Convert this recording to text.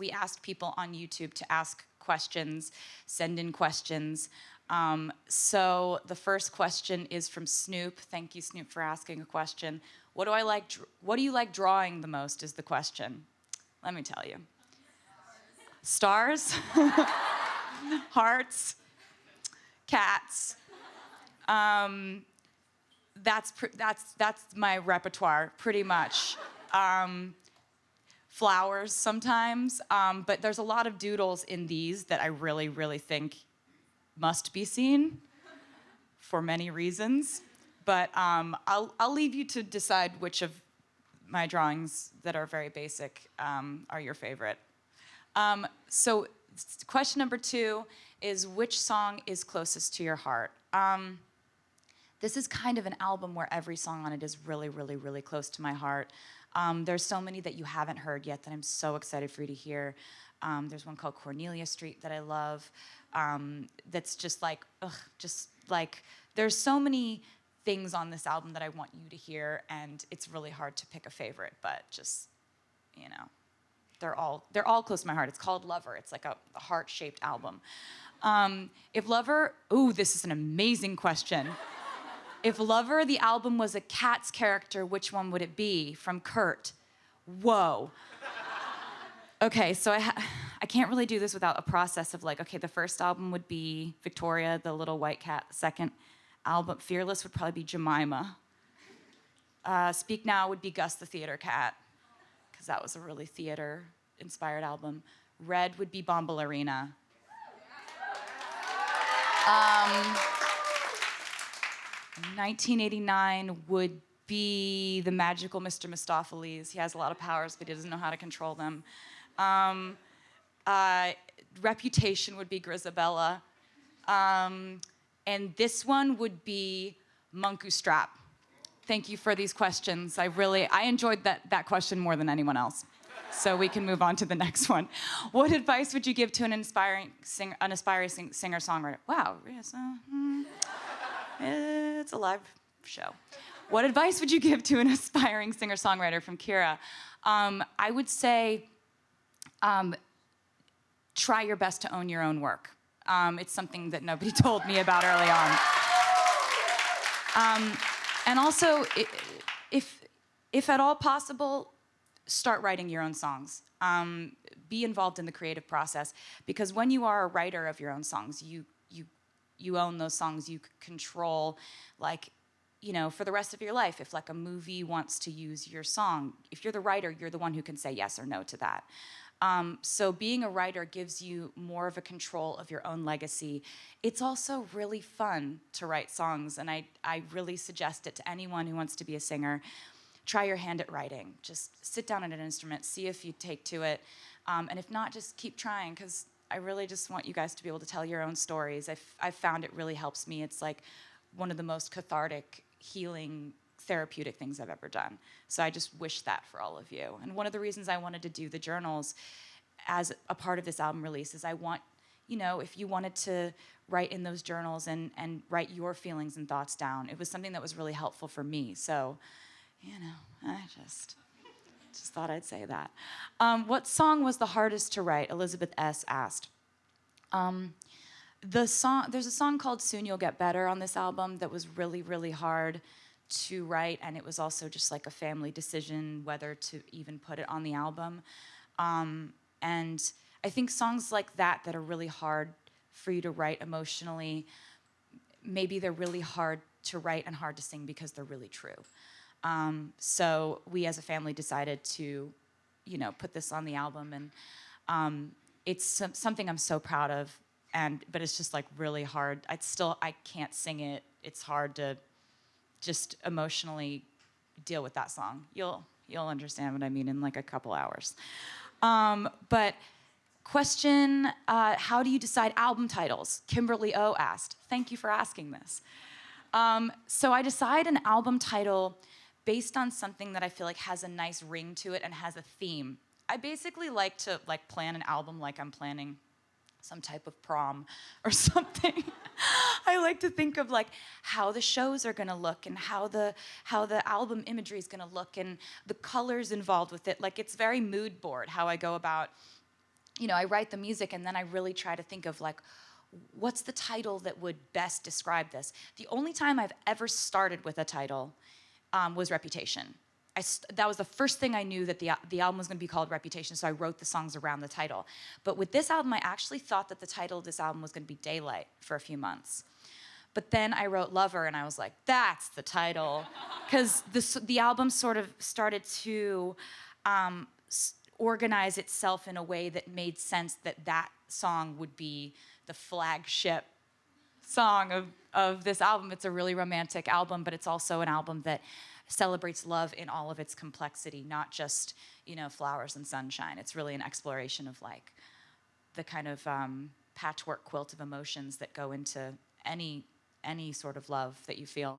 we asked people on YouTube to ask questions, send in questions. So the first question is from Snoop. Thank you, Snoop, for asking a question. What do you like drawing the most is the question. Let me tell you. Stars, hearts, cats. That's my repertoire, pretty much. Flowers sometimes, but there's a lot of doodles in these that I really, really think must be seen for many reasons. But I'll leave you to decide which of my drawings that are very basic are your favorite. So question number 2 is, which song is closest to your heart? This is kind of an album where every song on it is really, really, really close to my heart. There's so many that you haven't heard yet that I'm so excited for you to hear. There's one called Cornelia Street that I love. That's just like, there's so many things on this album that I want you to hear, and it's really hard to pick a favorite, but just, you know, they're all close to my heart. It's called Lover. It's like a heart-shaped album. This is an amazing question. If Lover, the album, was a Cats character, which one would it be? From Kurt. Whoa. Okay, so I can't really do this without a process of like, okay, the first album would be Victoria, the little white cat. The second album, Fearless, would probably be Jemima. Speak Now would be Gus the Theater Cat, because that was a really theater-inspired album. Red would be Bombalurina. 1989 would be the magical Mr. Mistopheles. He has a lot of powers, but he doesn't know how to control them. Reputation would be Grisabella. And this one would be Munku Strap. Thank you for these questions. I enjoyed that question more than anyone else. So we can move on to the next one. What advice would you give to an aspiring singer-songwriter? Wow, yes, it's a live show. What advice would you give to an aspiring singer-songwriter, from Kira? I would say try your best to own your own work. It's something that nobody told me about early on. And also, if at all possible, start writing your own songs. Be involved in the creative process, because when you are a writer of your own songs, you own those songs. You control, like, you know, for the rest of your life. If like a movie wants to use your song, if you're the writer, you're the one who can say yes or no to that. So being a writer gives you more of a control of your own legacy. It's also really fun to write songs, and I really suggest it to anyone who wants to be a singer. Try your hand at writing. Just sit down at an instrument, see if you take to it, and if not, just keep trying, because I really just want you guys to be able to tell your own stories. I've found it really helps me. It's like one of the most cathartic, healing, therapeutic things I've ever done. So I just wish that for all of you. And one of the reasons I wanted to do the journals as a part of this album release is I want, you know, if you wanted to write in those journals and write your feelings and thoughts down, it was something that was really helpful for me. So, you know, I just thought I'd say that. What song was the hardest to write? Elizabeth S. asked. There's a song called Soon You'll Get Better on this album that was really, really hard to write, and it was also just like a family decision whether to even put it on the album. And I think songs like that are really hard for you to write emotionally, maybe they're really hard to write and hard to sing because they're really true. So we as a family decided to, you know, put this on the album, and it's something I'm so proud of, but it's just like really hard. I can't sing it. It's hard to just emotionally deal with that song. You'll understand what I mean in like a couple hours. But question, how do you decide album titles? Kimberly O asked. Thank you for asking this. So I decide an album title based on something that I feel like has a nice ring to it and has a theme. I basically like to plan an album like I'm planning some type of prom or something. I like to think of like how the shows are gonna look and how the album imagery is gonna look and the colors involved with it. Like, it's very mood board how I go about I write the music and then I really try to think of like, what's the title that would best describe this? The only time I've ever started with a title was Reputation. That was the first thing I knew, that the album was going to be called Reputation, so I wrote the songs around the title. But with this album, I actually thought that the title of this album was going to be Daylight for a few months. But then I wrote Lover, and I was like, that's the title. Because the album sort of started to organize itself in a way that made sense, that song would be the flagship song of this album. It's a really romantic album, but it's also an album that celebrates love in all of its complexity, not just, flowers and sunshine. It's really an exploration of like the kind of patchwork quilt of emotions that go into any sort of love that you feel.